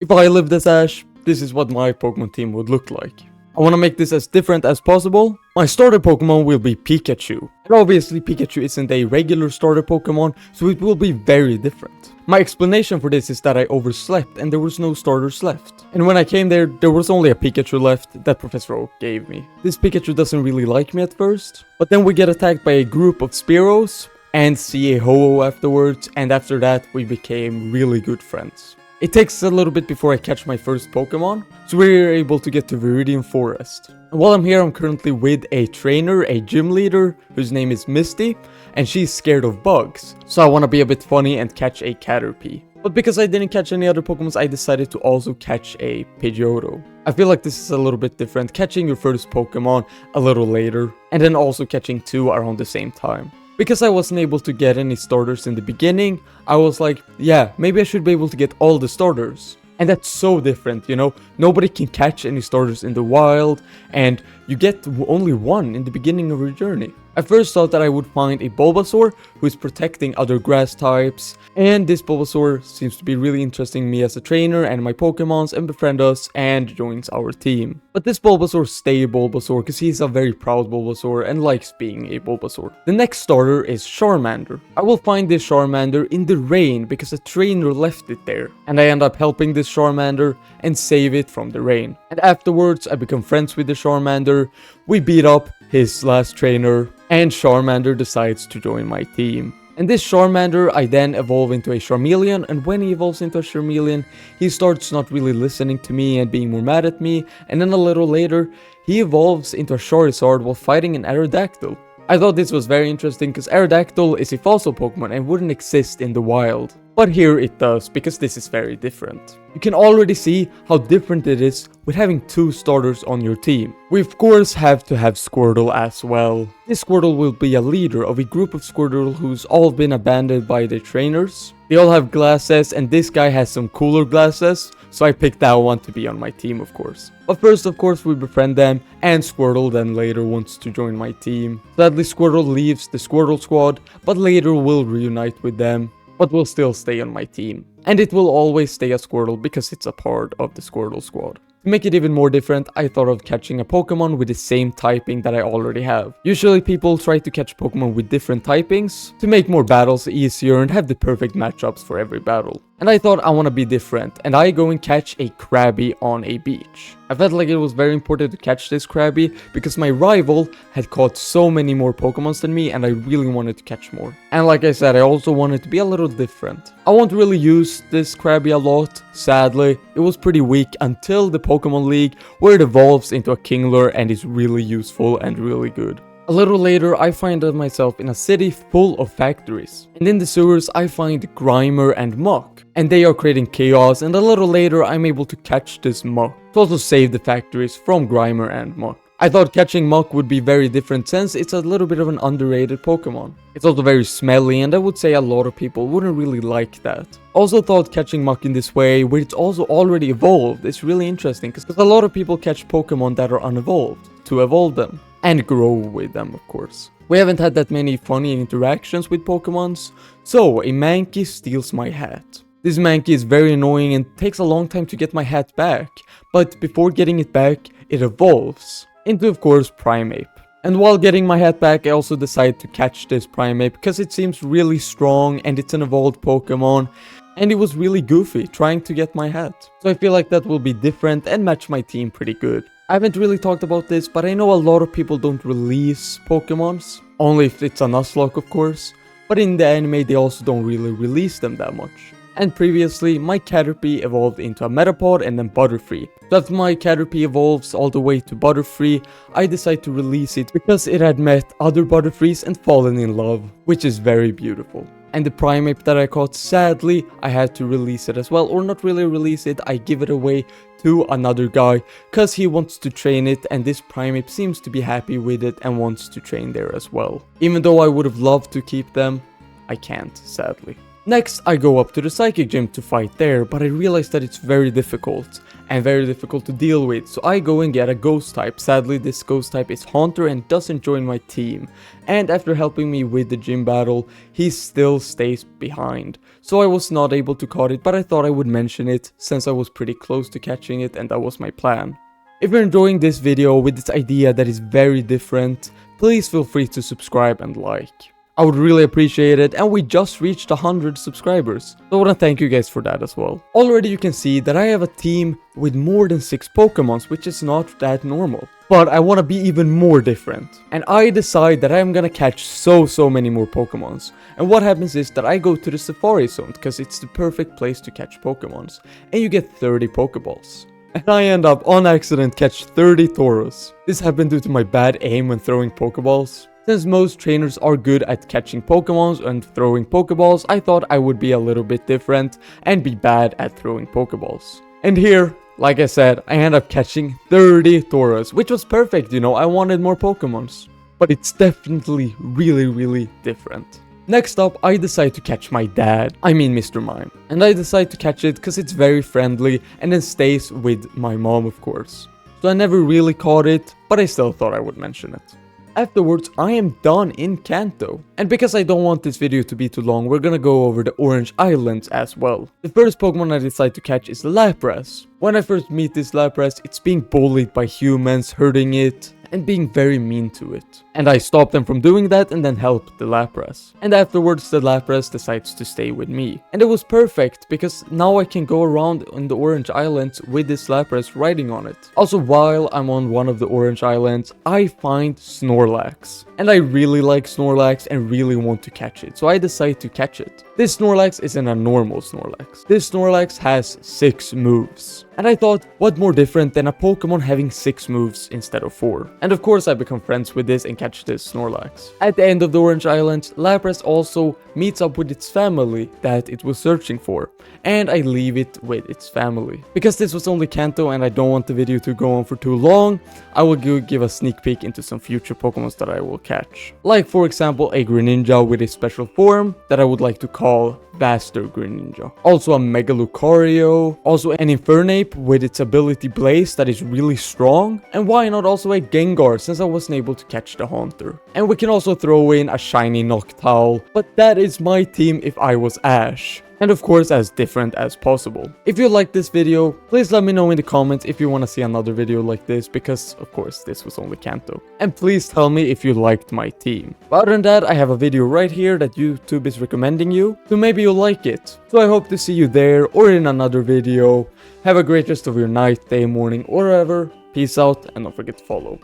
If I lived as Ash, this is what my Pokemon team would look like. I want to make this as different as possible. My starter Pokemon will be Pikachu. And obviously Pikachu isn't a regular starter Pokemon, so it will be very different. My explanation for this is that I overslept and there was no starters left. And when I came there was only a Pikachu left that Professor Oak gave me. This Pikachu doesn't really like me at first, but then we get attacked by a group of Spearows and see a Ho-Oh afterwards, and after that we became really good friends. It takes a little bit before I catch my first Pokemon, so we're able to get to Viridian Forest. And while I'm here, I'm currently with a trainer, a gym leader, whose name is Misty, and she's scared of bugs. So I want to be a bit funny and catch a Caterpie. But because I didn't catch any other Pokemons, I decided to also catch a Pidgeotto. I feel like this is a little bit different, catching your first Pokemon a little later, and then also catching two around the same time. Because I wasn't able to get any starters in the beginning, I was like, yeah, maybe I should be able to get all the starters. And that's so different, you know, nobody can catch any starters in the wild, and you get only one in the beginning of your journey. I first thought that I would find a Bulbasaur who is protecting other grass types, and this Bulbasaur seems to be really interesting me as a trainer and my Pokemons and befriend us and joins our team. But this Bulbasaur stay Bulbasaur because he's a very proud Bulbasaur and likes being a Bulbasaur. The next starter is Charmander. I will find this Charmander in the rain because a trainer left it there, and I end up helping this Charmander and save it from the rain. And afterwards I become friends with the Charmander, we beat up his last trainer, and Charmander decides to join my team. And this Charmander I then evolve into a Charmeleon, and when he evolves into a Charmeleon, he starts not really listening to me and being more mad at me, and then a little later, he evolves into a Charizard while fighting an Aerodactyl. I thought this was very interesting because Aerodactyl is a fossil Pokemon and wouldn't exist in the wild. But here it does, because this is very different. You can already see how different it is with having two starters on your team. We of course have to have Squirtle as well. This Squirtle will be a leader of a group of Squirtle who's all been abandoned by their trainers. They all have glasses, and this guy has some cooler glasses, so I picked that one to be on my team of course. But first of course we befriend them, and Squirtle then later wants to join my team. Sadly Squirtle leaves the Squirtle squad, but later will reunite with them, but will still stay on my team. And it will always stay a Squirtle because it's a part of the Squirtle squad. To make it even more different, I thought of catching a Pokemon with the same typing that I already have. Usually people try to catch Pokemon with different typings to make more battles easier and have the perfect matchups for every battle. And I thought I want to be different, and I go and catch a Krabby on a beach. I felt like it was very important to catch this Krabby because my rival had caught so many more Pokemons than me, and I really wanted to catch more. And like I said, I also wanted to be a little different. I won't really use this Krabby a lot, sadly. It was pretty weak until the Pokemon League, where it evolves into a Kingler and is really useful and really good. A little later, I find myself in a city full of factories. And in the sewers, I find Grimer and Muk. And they are creating chaos, and a little later, I'm able to catch this Muk to also save the factories from Grimer and Muk. I thought catching Muk would be very different since it's a little bit of an underrated Pokemon. It's also very smelly, and I would say a lot of people wouldn't really like that. Also thought catching Muk in this way, where it's also already evolved, is really interesting because a lot of people catch Pokemon that are unevolved to evolve them. And grow with them, of course. We haven't had that many funny interactions with Pokemons, so a Mankey steals my hat. This Mankey is very annoying and takes a long time to get my hat back, but before getting it back, it evolves into, of course, Primeape. And while getting my hat back, I also decide to catch this Primeape because it seems really strong and it's an evolved Pokemon, and it was really goofy trying to get my hat. So I feel like that will be different and match my team pretty good. I haven't really talked about this, but I know a lot of people don't release Pokemons, only if it's a Nuzlocke of course, but in the anime they also don't really release them that much. And previously, my Caterpie evolved into a Metapod and then Butterfree. So after my Caterpie evolves all the way to Butterfree, I decide to release it because it had met other Butterfrees and fallen in love, which is very beautiful. And the Primeape that I caught, sadly, I had to release it as well, or not really release it, I give it away to another guy, cause he wants to train it, and this Primeape seems to be happy with it and wants to train there as well. Even though I would have loved to keep them, I can't, sadly. Next, I go up to the psychic gym to fight there, but I realize that it's very difficult and very difficult to deal with, so I go and get a ghost type. Sadly, this ghost type is Haunter and doesn't join my team, and after helping me with the gym battle, he still stays behind. So I was not able to catch it, but I thought I would mention it since I was pretty close to catching it and that was my plan. If you're enjoying this video with this idea that is very different, please feel free to subscribe and like. I would really appreciate it, and we just reached 100 subscribers, so I want to thank you guys for that as well. Already you can see that I have a team with more than 6 Pokemons, which is not that normal. But I want to be even more different, and I decide that I'm gonna catch so many more Pokemons. And what happens is that I go to the Safari Zone, because it's the perfect place to catch Pokemons, and you get 30 Pokeballs. And I end up on accident catch 30 Tauros. This happened due to my bad aim when throwing Pokeballs. Since most trainers are good at catching Pokemons and throwing Pokeballs, I thought I would be a little bit different and be bad at throwing Pokeballs. And here, like I said, I end up catching 30 Tauros, which was perfect, you know, I wanted more Pokemons. But it's definitely really different. Next up, I decide to catch my dad, I mean Mr. Mime. And I decide to catch it because it's very friendly and then stays with my mom, of course. So I never really caught it, but I still thought I would mention it. Afterwards, I am done in Kanto. And because I don't want this video to be too long, we're gonna go over the Orange Islands as well. The first Pokemon I decide to catch is Lapras. When I first meet this Lapras, it's being bullied by humans, hurting it, and being very mean to it. And I stop them from doing that and then help the Lapras. And afterwards the Lapras decides to stay with me. And it was perfect because now I can go around in the Orange Islands with this Lapras riding on it. Also, while I'm on one of the Orange Islands, I find Snorlax. And I really like Snorlax and really want to catch it, so I decide to catch it. This Snorlax isn't a normal Snorlax. This Snorlax has 6 moves. And I thought, what more different than a Pokemon having 6 moves instead of 4? And of course I become friends with this and catch this Snorlax. At the end of the Orange Islands, Lapras also meets up with its family that it was searching for. And I leave it with its family. Because this was only Kanto and I don't want the video to go on for too long, I will give a sneak peek into some future Pokemons that I will catch. Like for example a Greninja with a special form that I would like to call Vaster Greninja. Also a Mega Lucario, also an Infernape with its ability Blaze that is really strong, and why not also a Gengar since I wasn't able to catch the Haunter. And we can also throw in a shiny Noctowl, but that is my team if I was Ash. And of course as different as possible. If you liked this video, please let me know in the comments if you want to see another video like this, because of course this was only Kanto. And please tell me if you liked my team. But other than that, I have a video right here that YouTube is recommending you, so maybe you'll like it. So I hope to see you there or in another video. Have a great rest of your night, day, morning, or whatever. Peace out and don't forget to follow.